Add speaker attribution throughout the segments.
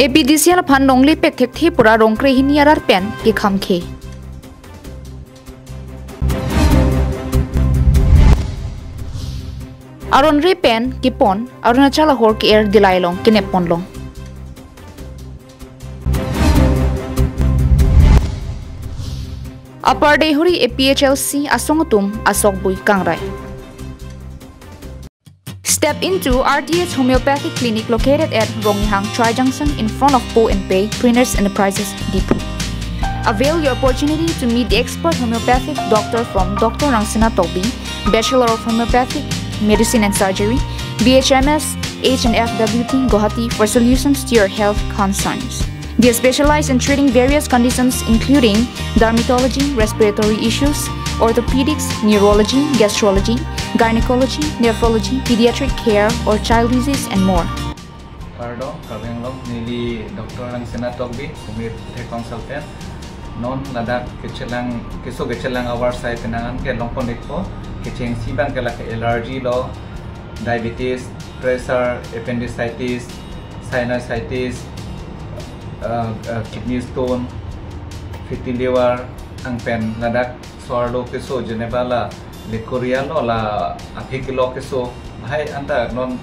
Speaker 1: APDCL phan nongli pek thek thi pura rongkre hin yarar pen ki khamkhe aron re pen ki pon arunachal hor ki air dilailong ki nepon long upper day huri APHLC asongtum asokbui kangrai. Step into RTH Homeopathic Clinic located at Rongyhang Tri Junction in front of Po and Pay Printers Enterprises Depot. Avail your opportunity to meet the expert homeopathic doctor from Dr. Rangsina Tobi, Bachelor of Homeopathic Medicine and Surgery, BHMS, H&FWT, Guwahati for solutions to your health concerns. They specialize in treating various conditions including dermatology, respiratory issues, orthopedics, neurology, gastrology, gynecology, nephrology, pediatric care, or child disease, and more.
Speaker 2: Karbi Anglong nili Dr. Rangsina Tobi, umir consultant. Non ladak kechelang awar saya kenangan ke longponik po, keceng siban ke lak allergy lo, diabetes, pressure, appendicitis, sinusitis, kidney stone, fatty liver, angpen ladak suarlo keso Geneva la Likoria lo la apikilo keso hai anta non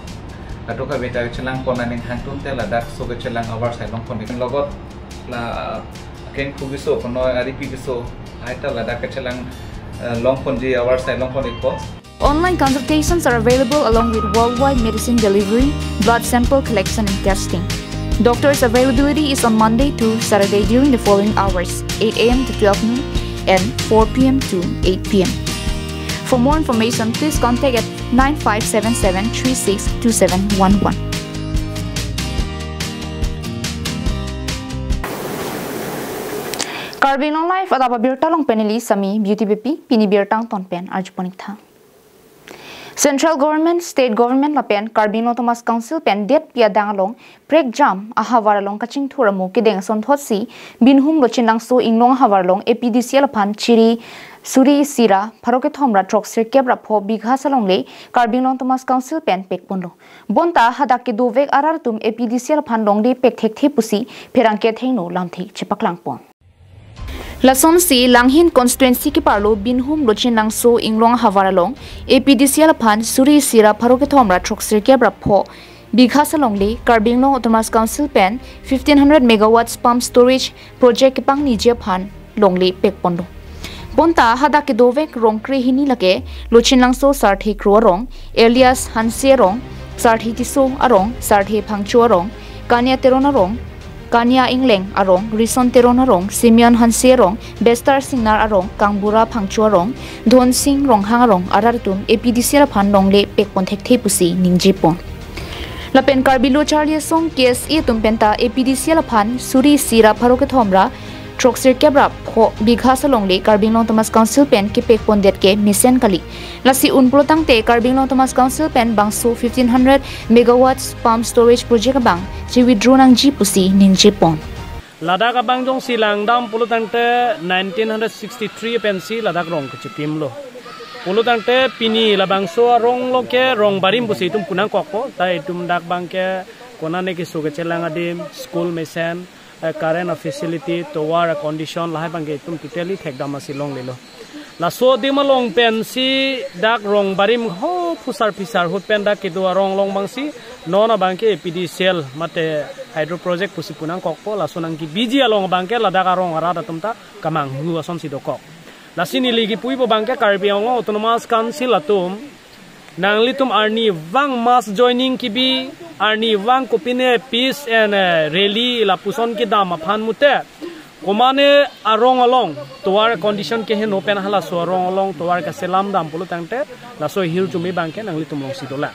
Speaker 2: atoka beta chelang ponaning hangtun te ladak so kechelang awar sai longponik logot la ken kubiso kono aripi keso hai ta ladak kechelang longponji awar sai longponik po.
Speaker 1: Online consultations are available along with worldwide medicine delivery, blood sample collection and testing. Doctor's availability is on Monday to Saturday during the following hours: 8 a.m. to 12 noon and 4 p.m. to 8 p.m. For more information, please contact at 9577362711. KarbiAnglongLIVE at Ababirtalong Penili Sami Beauty Bepi Pinibirtang Tonpen Arjuponik Tha. Central government, state government lapen KarbiAnglong Thomas Council pen det pia dangalong prek jam ahawaralong kaching thuramu kideng son thotsi binhum lochinang so inglong hawaralong APDCL phan chiri suri sira pharoke thomra trok sir kebra pho bigha salongle KarbiAnglong Thomas Council pen pek ponlo bonta hadak ke dovek arar tum APDCL phan longde pek thek the pusi pherangke theino lamthi chepaklang pon. Lason si langhin constituency ki parlo binhum lochinang so inglong hawaralong APDCL phan suri sira pharoke thomra troksir kebra pho bigha salongle KarbiAnglong Thomas Council pen 1500 megawatts pump storage project pang nije phan longle pek pondo bonta hada ke dovek rongkre hini lake lochinang so sarthi krorong alias hanse rong sarthi tiso arong sarthi phangchu arong kanya terona rong Kanya Ingleng arong, Rison Teron arong, Simeon Hanse arong, Bestar Singnar arong, Kangbura Pangchu arong, Don Sing Ronghang arong, Arartum, APDCL phan longle pekpon thekthei pusi ningjipon. Lapen Karbilo Charlie Song KSE tumpenta APDCL phan suri sira pharoke thomra troksir kebra pho bigha salongle KarbiAnglong Thomas Council pen ki pekpon det ke misen kali. Lasi unprotang te KarbiAnglong Thomas Council pen bangso 1500 megawatts pump storage project bang ji withdraw nang ji pusi ningjipon.
Speaker 3: Ladak abang jong silang dam pulutang te 1963 pensi ladak rong kechitim lo. Pulutang te pini labang so rong lo ke rong barim pusi tum punang kokpo tai tum dak bang ke konane ki suge chelang adim school mesen current facility to war condition lahai bang ke tum totally thekdam asilong lelo. La so dimalong pensi dak rong barim ho pusar pisar hut pen dak ke do rong long bangsi nona bangke APDCL mate hydro project pusi punang kokpo la sonang ki biji along bangke la dak rong arada tumta kamang hu asom si dokok la sini ligi pui bo bangke KarbiAnglong Autonomous Council atum nangli tum arni wang mass joining ki bi arni wang kopine peace and rally la puson ki dam aphan mute komane arong along toar condition ke hen open hala so arong along toar ka selam dam pulu tangte la so hil chumi bangke nangli tum long sidola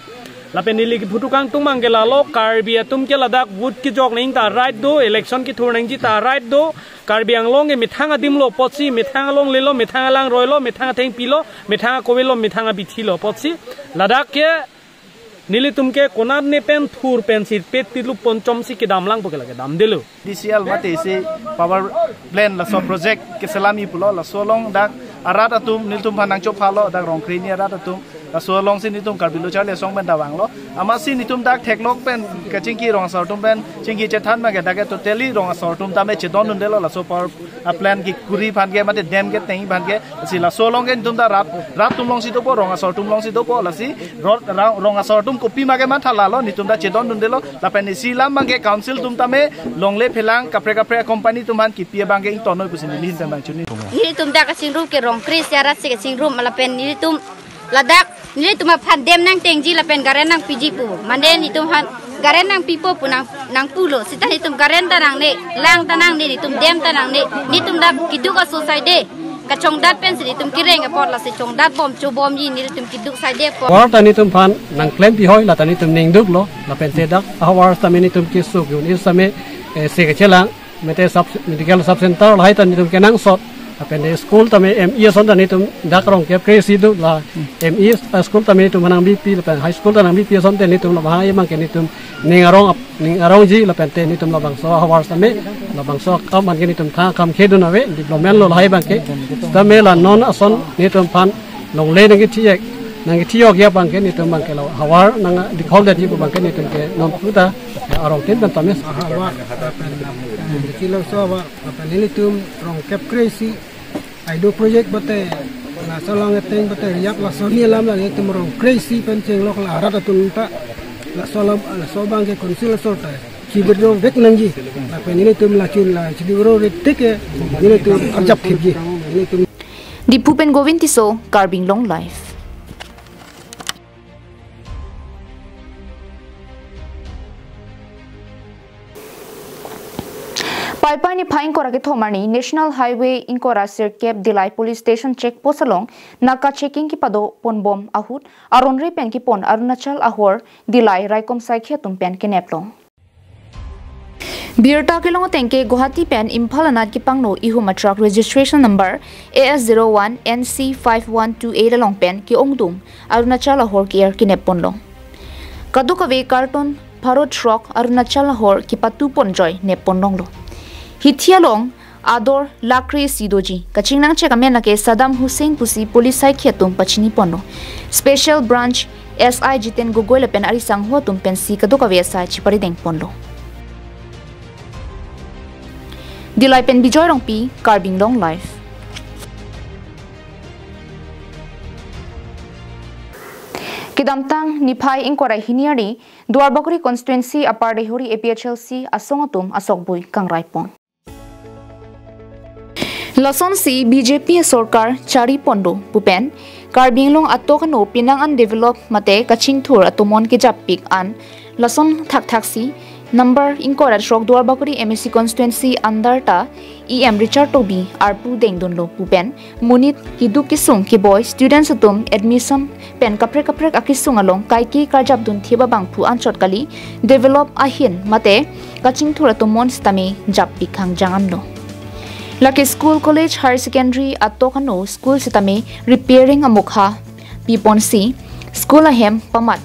Speaker 3: la penili ki phutukang tung mangela lo Karbi atum ke ladak wood ki jok ning ta right do election ki thur nang ji ta right do KarbiAnglong e mithanga dimlo potsi mithanga long lelo mithanga lang roilo mithanga theng pilo mithanga kowelo mithanga bithilo potsi ladak ke nili tumke konar ne pen thur pen sir pet tilu ponchom si ke damlang pokela ke dam delu
Speaker 4: DCL mate se power plant la so project ke salami pulo la solong dak arat atum niltum phanang chop phalo dak rongkri ni arat atum la so long sin nitum Karbi lo chale song ben dawang lo ama sin nitum dak theklok pen ka chingki rong sor tum ben chingki che than ma ge dak totally rong sor tum ta me che don de lo la so power plan ki kuri phan ge mate dam ge tei phan ge si la so long ge nitum da rat tum long si to po rong sor tum long si to po la si rong sor tum kopi ma ge ma thala lo nitum da che don de lo la pen si lam bang ge council tum ta me long le phelang kapre company tum han ki pie bang ge ing ton noi pusin ni tan bang chuni
Speaker 5: ni tum da ka sing rum ke rong kris ya rat se ke sing rum la pen ni tum ladak ni tum phan dem nang tengji la pen garen nang piji pu mande ni tum han garen nang pipo pu nang pulo sita ni tum garen ta nang ne lang ta nang ni tum dem ta nang ne ni tum da kidu ka society ka chong dat pen si tum kireng apot la se chong dat bom chu bom yi ni tum kidu sai de po
Speaker 6: war ta ni tum phan nang claim pi hoi la ta ni tum ning duk lo la pen se dak awar ta ni tum ki su ni same se ke chelang mete sub medical sub center la ta ni tum kenang sot apen school tame ME son ta ni tum dak rong ke crazy du la ME school tame tum manang BP la pen high school ta nang BP son te ni tum la ba ye mang ke ni tum ning arong ji la pen te ni tum la bang so awar tame la bang so kam man ke ni tum tha kam khe du na we development lo lai bang ke tame la non ason ni tum phan long le nang ki thiek nang ki thiok ya bang ke ni tum bang ke lo awar nang di khol de ji bang ke ni tum ke non puta arong tin ban tame
Speaker 7: kilo so ba apa ni tum rong cap crazy ai do project bate la salong eteng bate riak la so ni lam la tum rong crazy penceng lok la rat atun ta la so bang ke konsil so ta ki bro vek nang ji la pe ni tum la chun la chi bro rik ke ni tum ajap khip ji ni tum
Speaker 1: Dipupen Govintiso KarbiAnglongLIVE. Palpai ni phain kora ke thomani National Highway inkora sirkep Dilai Police Station check post along naka checking ki pado pon bom ahut aron re pen ki pon Arunachal ahor Dilai raikom saikhe tum pen ke neplong Birta kelong tengke Guwahati pen Imphal anat ki pangno ihuma truck registration number AS01 NC5128 along pen ki ongdum Arunachal ahor ki er ki nepon long Kadukave carton pharo truck Arunachal ahor ki patu pon joy nepon long lo Hithialong Ador Lakri Sidoji Kachingnang Chekamen ke Saddam Hussein pusi police sai khiatum pachini pono Special Branch SI Jiten Gogoi pen ari sangho tum pen si kadoka vesa chipari deng ponlo Dilai pen bijoy rong pi KarbiAnglongLIVE Kidamtang Niphai Inkorai Hiniari Duarbakuri constituency apar dehuri APHLC asongatum asokbui kangraipon Lason si BJP Sorkar Chari Pondo Pupen KarbiAnglong atokano pinang an develop mate kaching thur atumon ke japik an Lason thak si number inkora shok Duarbakuri MSC constituency andarta EM Richard Tobi arpu dengdonlo Pupen munit hiduk kisung ki boy students atum admission pen kapre akisung along kaiki karjabdun thiba bangphu anchot kali develop ahin mate kaching thur atumon stami japik hang jangamlo Laki school college higher secondary atokano school sitame repairing amukha piponsi school ahem pamat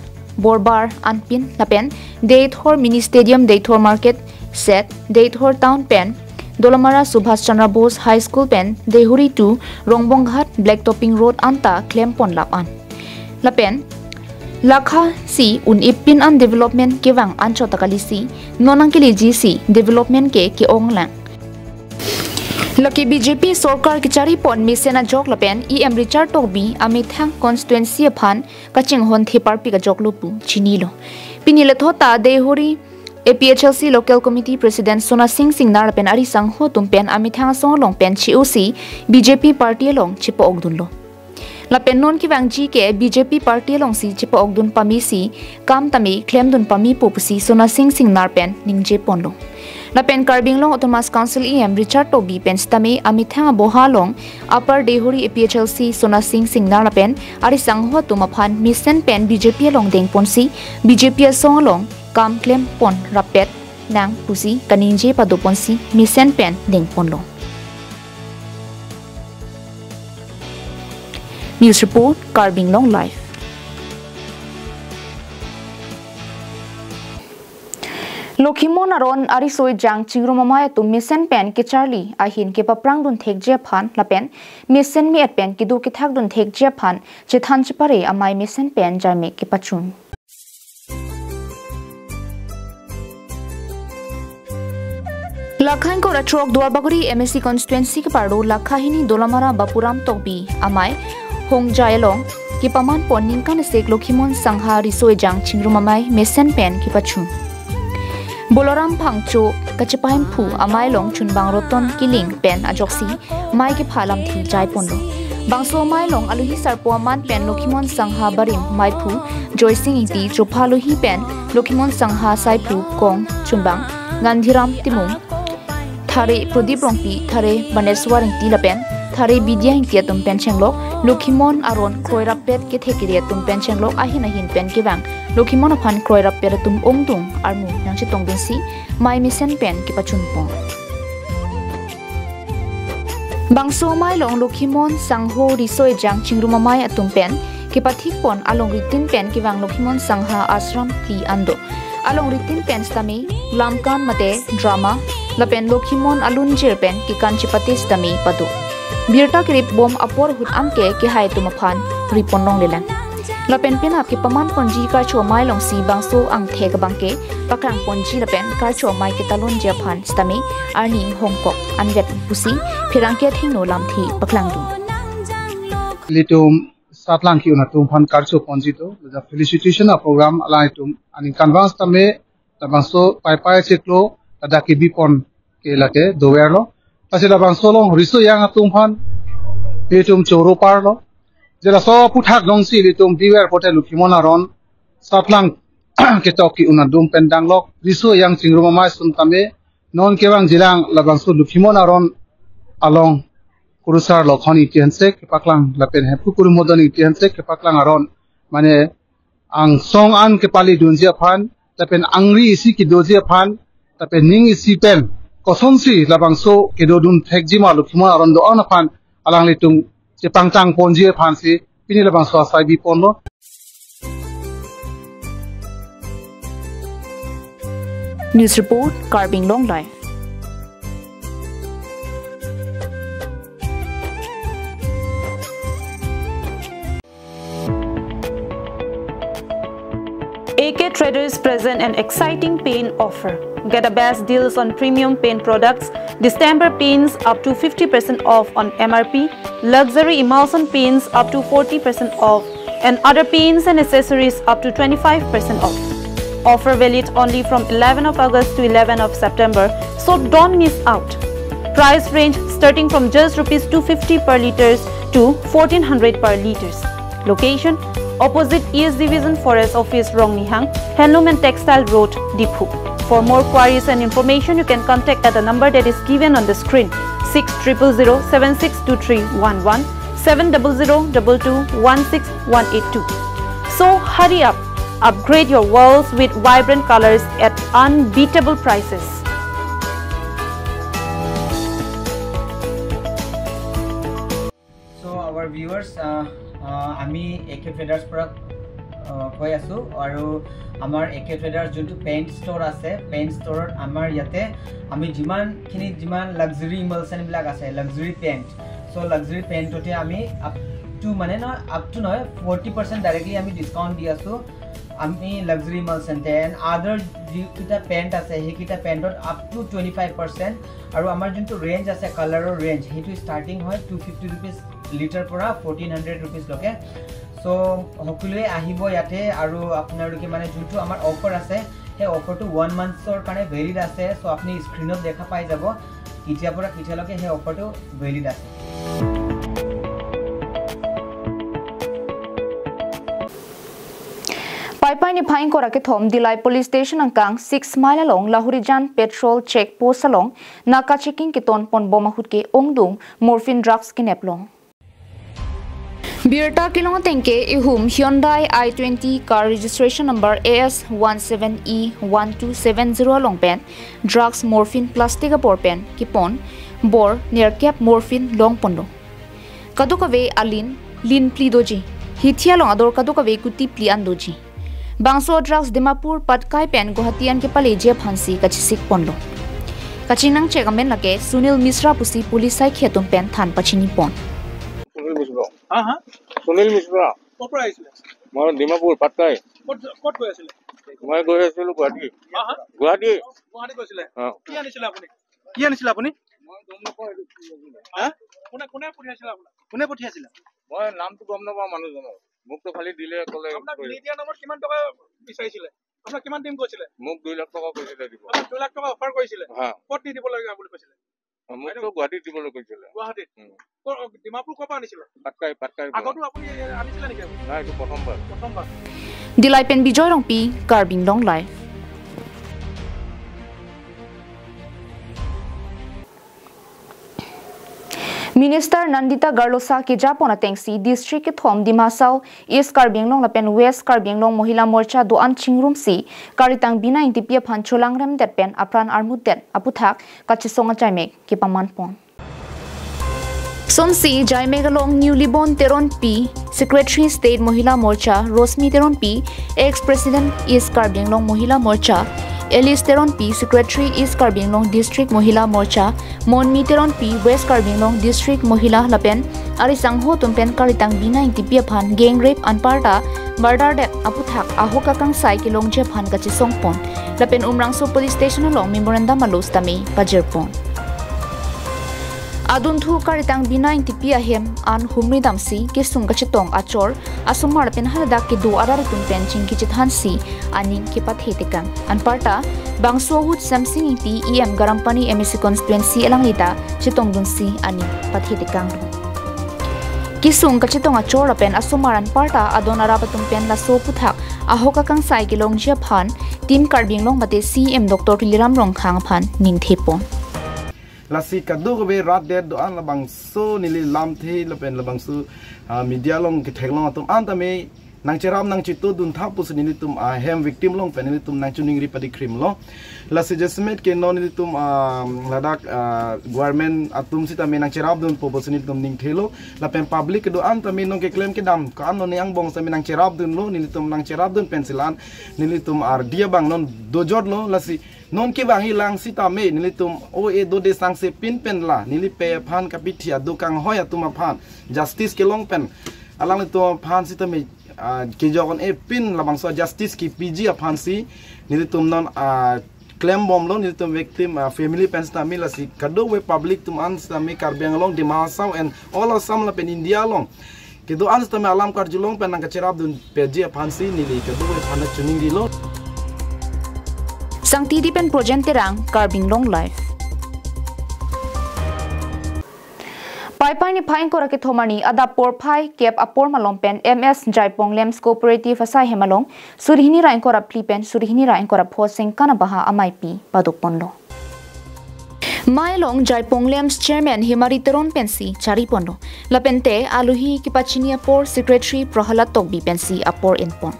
Speaker 1: borbar anpin napen Deithor mini stadium Deithor market set Deithor town pen Dolamara Subhash Chandra Bose high school pen Dehuri 2 Rongbonghat black topping road anta klempon lapan lapen lakha si un ipin an development ke wang ancho takali si nonang kili GC development ke ki onglang Laki BJP Sorkar Kichari Pon Misena Jok Lapen EM Richard Tobi Amithang constituency aphan kaching hon thepar pi ka jok lupu chinilo pinile thota Dehuri APHLC local committee president Sona Singh Singnar pen ari sangho tumpen Amithang song long pen COC BJP party long chipo ogdunlo Lapen non ki wangji ke BJP party long si chipo ogdun pami si kam tami claim dun pami popusi Sona Singh Singnar pen ningje ponlo Lapen KarbiAnglong Autonomous Council EM Richard Tobi pen stami Amithang bohalong upper Dehuri APHLC Sona Singh Singnar lapen ari sangho tumaphan mission pen BJP long deng ponsi BJP song long kam claim pon rapet nang pusi kaninje padoponsi mission pen deng ponlo News report KarbiAnglongLIVE Lokhimon aron arisoi jang chingrumamaya tu misen pen ke Charlie ahin ke paprang dun thek je phan lapen misen mi at pen ki du ki thak dun thek je phan che than chipare amai misen pen jarme ke pachun Lakhain ko ratrok Duarbaguri MSC constituency ke pardo lakhahini dolamara bapuram tokbi amai hongjayalong ki paman ponning kan sek Lokhimon sangha risoi jang chingrumamai misen pen ki pachun Boloram Pangcho Kachipaim Pu Amai Long Chunbang Roton Kiling Pen Ajoksi Mai Ki Phalam Thi Jai Pondo Bangso Mai Long Aluhi Sarpo Man Pen Lokhimon Sangha Barim Mai Pu Joysing Iti Chopaluhi Pen Lokhimon Sangha Sai Pu Kong Chunbang Gandhiram Timung Thare Prodip Rongpi Thare Baneswar Inti Lapen Thare Bidya Inti Tum Pen Chenglok Lokhimon Aron Kroirapet Ke Thekiri Tum Pen Chenglok Ahin Pen Kivang Lokhimon Aphan Kroirapet Tum Ongtung Armu Nang Chitong Binsi Mai Misen Pen Ki Pachunpo Bangso Mai Long Lokhimon Sangho Risoi Jang Chingrumamai Atum Pen Ki Pathik Pon Along Ritin Pen Kivang Lokhimon Sangha Ashram Ti Ando Along Ritin Pen Stami Lamkan Mate Drama Lapen Lokhimon Alun Jirpen Ki Kanchipati Stami Padu Birta Krip Bom Apor Hut Amke Ki Hai Tumaphan Riponong Lilan Lapen Pinap Ki Paman Ponji Karcho Mai Long Si Bangso Ang Thek Bangke Pakrang Ponji Lapen Karcho Mai Ki Talon Japan Stami Arning Hongkok Anvet Pusi Pirangke Thingno Lamthi Paklang Du
Speaker 8: Litum Satlang Ki Unatum Phan Karcho Ponji To the felicitation program alaitum aning canvas tame Bangso Pai Cheklo ada ki bipon ke lake doerlo pasila Bangso long riso yang atum phan litum choro parlo jela so puthak dongsi litum biwer pote Lokhimon aron Satlang ke toki unadum pendanglok riso yang chingrumamai suntame non kewang jilang labangso Lokhimon aron along kurusar lokhoni tihanse ke paklang lapen hepu kurumodon tihanse ke paklang aron mane ang song an ke pali dunjia phan lapen angri isi ki dojia phan tapen ning isi pen kosonsi labangso ke dodun thekjima Lokhimon aron do ana phan alang litung che pangtang ponjie phan si pini labangso asai bi ponlo
Speaker 1: News Report KarbiAnglongLIVE
Speaker 9: AK Traders present an exciting paint offer. Get the best deals on premium paint products, distemper paints up to 50% off on MRP, luxury emulsion paints up to 40% off, and other paints and accessories up to 25% off. Offer valid only from 11 of August to 11 of September, so don't miss out. Price range starting from just Rs 250 per liters to 1400 per liters. Location opposite East Division Forest Office, Rongnihang, Handloom and Textile Road, Diphu. For more queries and information, you can contact at the number that is given on the screen 6000762311 70022216182. So hurry up, upgrade your walls with vibrant colors at unbeatable prices.
Speaker 10: So our viewers, আমি AK Traders product কৈ আছো আৰু আমাৰ AK Traders যোনটো paint store আছে পেইন্ট ষ্ট'ৰত আমাৰ ইয়াতে আমি যিমান লাক্সাৰি ইমালচন বিলাক আছে লাক্সাৰি পেইন্ট সো লাক্সাৰি পেইন্টতে আমি আপ টু 40% ডাইৰেক্টলি আমি ডিসকাউন্ট দি আছো আমি লাক্সাৰি ইমালচন এন্ড আদাৰ যিটা পেইন্ট আছে হেকিটা পেইন্টত আপ টু 25% আৰু আমাৰ যোনটো ৰেঞ্জ আছে কালাৰৰ ৰেঞ্জ হেতু স্টাৰ্টিং হয় 250 रुपीस লিটাৰ পৰা 1400 रुपीस লকে সো হকুলে আহিব ইয়াতে আৰু আপোনালোকে মানে যোনটো আমাৰ অফাৰ আছে সেই অফাৰটো 1 মান্থৰ কাৰণে ভেলিড আছে সো আপুনি স্ক্ৰিনত দেখা পাই যাব কিতিয়া পৰা কিতিয়া লকে সেই অফাৰটো ভেলিড আছে
Speaker 1: Paipai Pine Korake Thom Dilai Police Station Angkang 6 mile along Lahurijan Petrol Check Post along Naka checking Kiton Pon Bomahut ke Ongdung Morphine Drugs Kineplong Birta Kilong Tenke Ihum Hyundai i20 car registration number AS17E1270 along pen drugs morphine plastic apor pen Kipon Bor near cap morphine long pondo Kadukave Alin Lin Plidoji Hitia long ador Kadukave Kuti Pliandoji Bangso drugs Dimapur Patkai pen Guwahatian ke pale je phansi kachisik ponlo. Kachinang chegamen lake Sunil Misra pusi pulisai khetum pen than pachini pon.
Speaker 11: Sunil Misra. Sunil Misra. Kopra aisile. Mar Dimapur Patkai. Kot goi asile. Mai goi asile Guwahati. Guwahati. Guwahati goisile. Ki anisile apuni? Ki anisile apuni? Moi gom napa ha? Kone puthiasile apuna? Kone puthiasile? Moi namtu gom napa manujono. Muk to khali dile kole. Apna media number kiman toka bisaisile? Apna kiman team koisile? Muk 2 lakh toka koisile dibo. Apna 2 lakh toka offer koisile? Ha. Kot ni dibo lagা boli koisile? Muk to Guwahati dibo lagা koisile. Guwahati. Dimapur kopa anisile? Patkai. Agotu apuni anisile niki? Na etu prothombar.
Speaker 1: Dilai pen bijoy rong pi KarbiAnglongLIVE. Minister Nandita Garlosa ke Japon atengsi district ke thom Dimasau East KarbiAnglong lapen West KarbiAnglong Mohila Morcha doan chingrum si karitang bina intipia phan cholangrem det pen apran armut det aputhak kachisonga chaimek ke paman pon. Sonsi Jaimegalong newly born Teron P Secretary State Mohila Morcha Rosmi Teron P ex-president East KarbiAnglong Mohila Morcha Alice Teron P Secretary East KarbiAnglong District Mohila Morcha Monmi Teron P West KarbiAnglong District Mohila Lapen Arisangho tumpen karitang bina intipia phan gang rape anparta murder det aputhak ahoka kang sai kilong je phan kachisong pon lapen umrangso police station along memorandum alus tami pajerpon Adun thu karitang bina intipia hem an humri damsi ke sung kachetong achor asumar pen halada ke do arar tumpen chingki chithansi aning ke pathetikang anparta bangso hut samsing iti em garampani MSC constituency elanglita chitong dunsi ani pathetikang kisung kachetong achor pen asumar anparta adon arapatum pen la so puthak ahoka kang sai kilong je phan team KarbiAnglong mate CM Dr. Liram Rongkhang phan ningthepon
Speaker 12: Lasi kadu be rat der do an labang so nili lam the lapen labang su media long ke theklong atum antame nang cheram nang chitu dun tha pus nili tum hem victim long pen nili tum nang chuning ri padi krim lo lasi jasmet ke non nili tum ladak government atum sita me nang cherab dun po pus nili tum ning thelo lapen public do antame nong ke claim ke dam ka an ne ang bong sa me nang cherab dun lo nili tum nang cherab dun pensilan nili tum ar dia bang non dojor lo lasi non ke bang hilang sita me nili tum o e do de sang se pin pen la nili pe phan kapitia do kang hoya tuma phan justice ke long pen alang to phan sita me ke jogon e pin la bang so justice ki pg phan si nili tum non claim bom lo nili tum victim family pen sta me la si kado we public tum an sta me KarbiAnglong Dimasau and all of some la pen India long ke do an sta me alam kar julong pen nang ka cherab dun pg phan si nili ke do we phan chuning di lo
Speaker 1: Sangti di pen project terang KarbiAnglongLIVE. Pai ni phain ko rakit thomani ada por phai kep apor malom pen MS Jaipong Lems Cooperative asai hemalong surihini rain ko rapli pen surihini rain ko rapho sing kana baha amai pi paduk ponlo. Mailong Jaipong Lems Chairman Himari Teron pensi chari ponlo. Lapente aluhi kipachini apor Secretary Prahalat Tokbi pensi apor inpon.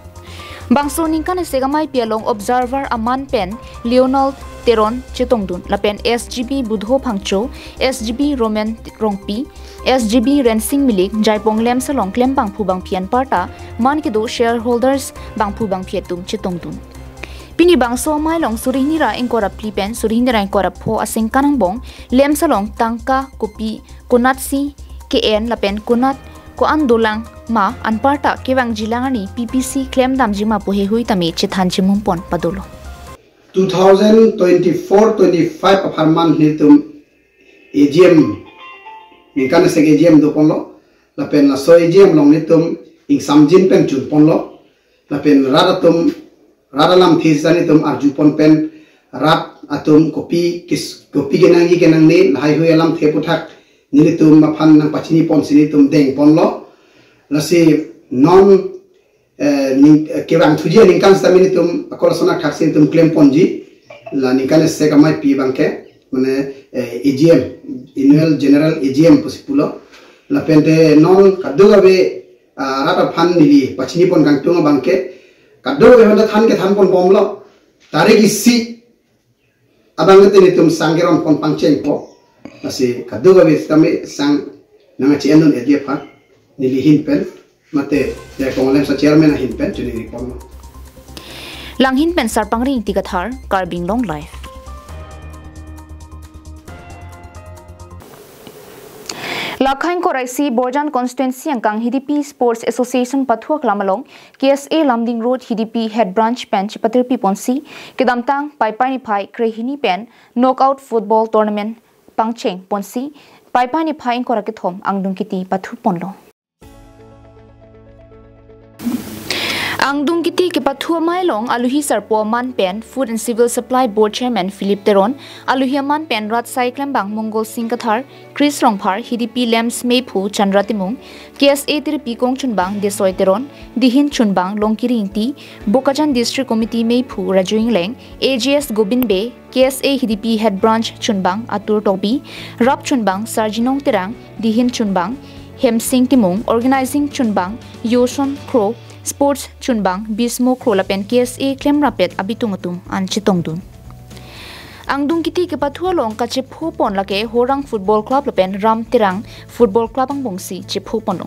Speaker 1: Bangso ningkan segamai pialong observer aman pen Leonel Teron Chetongdun lapen SGB Budho Phangcho SGB Roman Rongpi SGB Rensing Milik Jaipong Lem Salong Klem Bangphu Bang Pian Parta man ke do shareholders Bangphu Bang Pietum Chetongdun Pini bangso mailong surihnira engkora plipen surihnira engkora pho asing kanang bong Lem Salong tangka kopi konatsi KN lapen konat ko andolang ma anparta kewang jilangani PPC claim damjima pohe hui tame chithan chimumpon padolo
Speaker 13: 2024-25 aparman nitum AGM mingkan se AGM do ponlo lapen la so AGM long nitum ing samjin pen chun ponlo lapen radatum radalam thisani tum arjupon pen rat atum kopi genangi ni lahai hui alam theputhak nilitum maphan nang pachini pon sinitum deng ponlo lasi non kewang thujia ningkan staminitum akolasona thaksin tum claim ponji la ningkan se kamai pi bangke mane AGM annual general AGM posipulo la pente non kaduga be rata phan nili pachini pon kang tunga bangke kaduga be honda than ke than pon bomlo tarigi si abangate nitum sangeron pon pangcheng po Asi kaduga bis kami sang nanga ciendon edia pak nili hinpen mate ya konglem sa chairman hinpen juni ripon.
Speaker 1: Langhin pen sarpangring tikathar KarbiAnglongLIVE. Lakhain Koraisi Borjan Constituency angkang HDP Sports Association Pathuak Lamalong KSA Lamding Road HDP Head Branch Pen Chipatirpi Ponsi Kedamtang Paipani Pai Krehini Pen Knockout Football Tournament Pangcheng Ponsi Paipani Pai Korakithom Angdungkiti Pathu Ponlo Angdung kiti ke Pathua Mailong Aluhi Sarpo Man Pen Food and Civil Supply Board Chairman Philip Teron Aluhi Man Pen Rat Sai Klembang Mongol Singkathar Chris Rongphar HDP Lems Meipu Chandra Timung KSA Tirpi Kong Chunbang Desoi Teron Dihin Chunbang Longkiri Inti Bokajan District Committee Meipu Rajuing Leng AGS Gobin Bay KSA HDP Head Branch Chunbang Atur Tobi Rap Chunbang Sarjinong Terang Dihin Chunbang Hem Sing Timung Organizing Chunbang Yoson Kro Sports Chunbang Bismo Krolapen KSA Klem Rapet Abitungatum an Chitongdun. Angdung kiti ke Pathua Long ka Chipho Pon lake Horang Football Club lapen Ram Tirang Football Club ang bongsi Chipho Pon.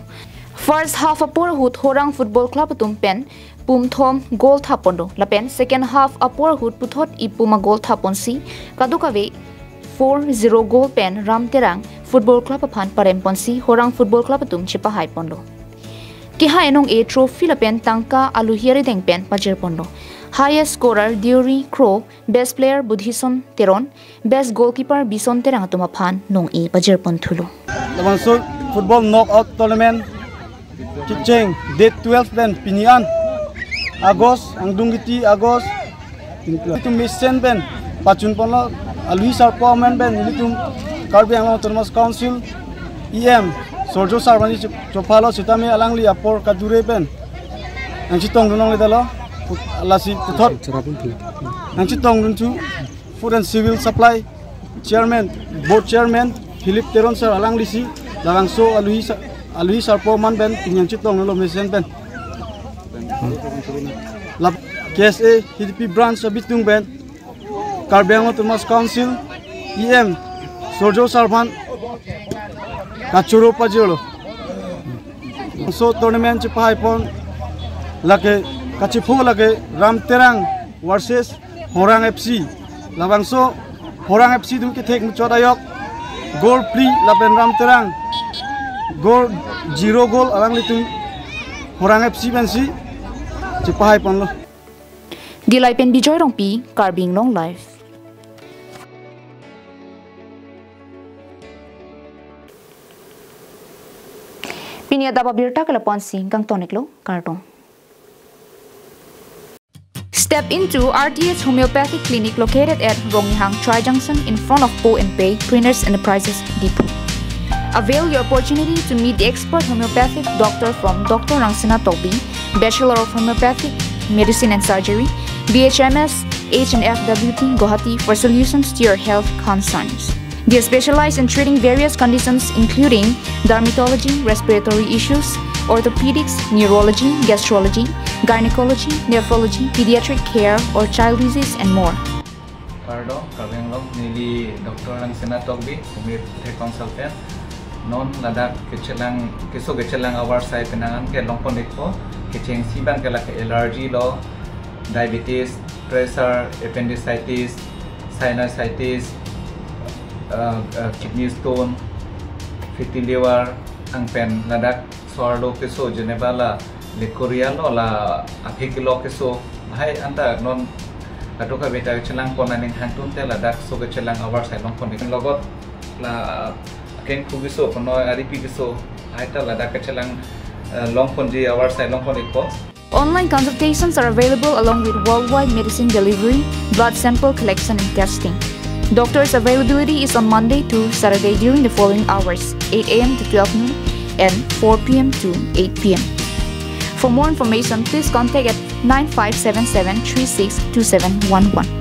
Speaker 1: First half a porhut Horang Football Club tum pen Pum Thom goal thapondo lapen second half a porhut puthot ipuma goal thaponsi kadukave 4-0 goal pen Ram Tirang Football Club aphan parem ponsi Horang Football Club tum chipa hai pondo. Kiha enong a trophy lapen tangka aluhiari deng pen pajer pondo. Highest scorer Diori Crow, best player Budhison Teron, best goalkeeper Bison Terang tumaphan nong e pajer ponthulu.
Speaker 14: Lawansol football knockout tournament Kicheng date 12 pen Pinian Agos Angdungiti Agos itum mission pen pachun ponlo alui sarpo men ben ilitum Karbi Anglong Autonomous Council EM Sorjo Sarvani Chopalo Sitami Alangli Apor Kadure Pen Angchitong Dunong Lidalo Lasi Puthot Angchitong Duntu Food and Civil Supply Chairman Board Chairman Philip Teron Sir Alangli Si Lavangso Alui Sarpo Man Ben Pinyangchitong Nulo Mesen Ben Lab KSA HDP Branch Abitung Ben Karbi Anglong Autonomous Council EM Sorjo Sarvan Kachuro Pajolo. So tournament chipai pon lake kachipu lake Ram Terang versus Horang FC. Labangso Horang FC dum ke thek muchodayok goal free laben Ram Terang goal 0 goal alang litung Horang FC bensi chipai pon lo.
Speaker 1: Dilai pen bijoy rongpi KarbiAnglongLIVE. Pinia daba birta kala ponsi gang toniklo kartong. Step into RTH Homeopathic Clinic located at Ronghang Tri Junction in front of Po and Pay Printers Enterprises Depot. Avail your opportunity to meet the expert homeopathic doctor from Dr. Rangsina Tobi, Bachelor of Homeopathic Medicine and Surgery, BHMS, HNFWT Guwahati for solutions to your health concerns. They specialize in treating various conditions including dermatology, respiratory issues, orthopedics, neurology, gastrology, gynecology, nephrology, pediatric care, or child disease, and more.
Speaker 2: KarbiAnglong nili Dr. Rangsina Tobi, homeopathic consultant, non ladak kechelang keso kechelang awar sai penangan ke longpon ikpo, kecheng siban ke lak allergy lo, diabetes, pressure, appendicitis, sinusitis, kidney stone, fatty liver, ang pen ladak soardo keso jenebala lekoria lo la apikilo keso hai anta non atoka beta chelang ponaning hantun te ladak so ke chelang awar sai long ponik logot la ken kubiso kono aripi keso hai ta ladak ke chelang long ponji awar sai long ponik ko.
Speaker 1: Online consultations are available along with worldwide medicine delivery, blood sample collection and testing. Doctor's availability is on Monday to Saturday during the following hours, 8 a.m. to 12 noon and 4 p.m. to 8 p.m. For more information, please contact at 9577 362711.